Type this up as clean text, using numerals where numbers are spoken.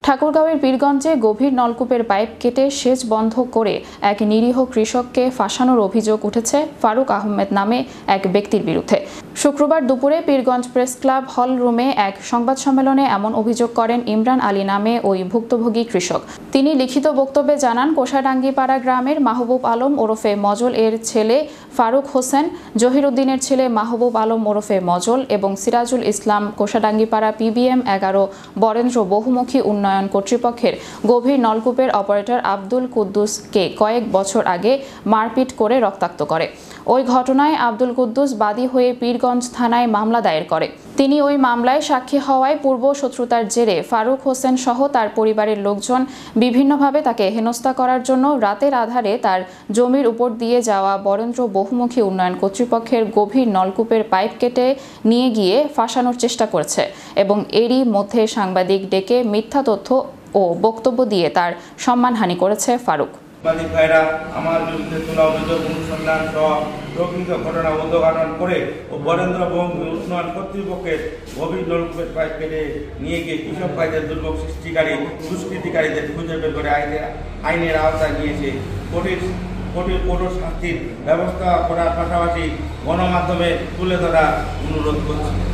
ঠাকুরগাঁওয়ের পীরগঞ্জে গভীর নলকূপের পাইপ কেটে সেচ বন্ধ করে এক নিরীহ কৃষককে ফাঁসানোর অভিযোগ উঠেছে ফারুক আহমেদ নামে এক ব্যক্তির বিরুদ্ধে। শুক্রবার দুপুরে পীরগঞ্জ প্রেস ক্লাব হল রুমে এক সংবাদ সম্মেলনে এমন অভিযোগ করেন ইমরান আলী নামে ওই ভুক্তভোগী কৃষক। তিনি লিখিত বক্তব্যে জানান, কোষাডাঙ্গিপাড়া গ্রামের মাহবুব আলম ওরফে মজল এর ছেলে ফারুক হোসেন, জহিরুদ্দিনের ছেলে মাহবুব আলম ওরফে মজল এবং সিরাজুল ইসলাম কোষাডাঙ্গিপাড়া PBM 11 বরেন্দ্র বহুমুখী উন্নয়ন কর্তৃপক্ষের গভীর নলকূপের অপারেটর আব্দুল কুদ্দুসকে কয়েক বছর আগে মারপিট করে রক্তাক্ত করে। ওই ঘটনায় আব্দুল কুদ্দুস বাদী হয়ে পীরগঞ্জ থানায় মামলা দায়ের করে। তিনি ওই মামলায় সাক্ষী হওয়ায় পূর্ব শত্রুতার জেরে ফারুক হোসেন সহ তার পরিবারের লোকজন বিভিন্নভাবে তাকে হেনস্থা করার জন্য রাতের আধারে তার জমির উপর দিয়ে যাওয়া বরেন্দ্র বহুমুখী উন্নয়ন কর্তৃপক্ষের গভীর নলকূপের পাইপ কেটে নিয়ে গিয়ে ফাঁসানোর চেষ্টা করেছে এবং এরই মধ্যে সাংবাদিক ডেকে মিথ্যা তথ্য ও বক্তব্য দিয়ে তার সম্মানহানি করেছে ফারুক। আমার বিরুদ্ধে তোলা অভিযোগ অনুসন্ধান সহ প্রকৃত ঘটনা উদ্ঘাটন করে ও বরেন্দ্র বহুমুখী উন্নয়ন কর্তৃপক্ষের গভীর নলকূপের পাইপ কেটে নিয়ে গিয়ে কৃষক ভাইদের দুর্ভোগ সৃষ্টিকারী দুষ্কৃতিকারীদের খুঁজে বের করে আইনের আওতায় নিয়েছে কঠোর শাস্তির ব্যবস্থা করার পাশাপাশি গণমাধ্যমে তুলে ধরা অনুরোধ করছি।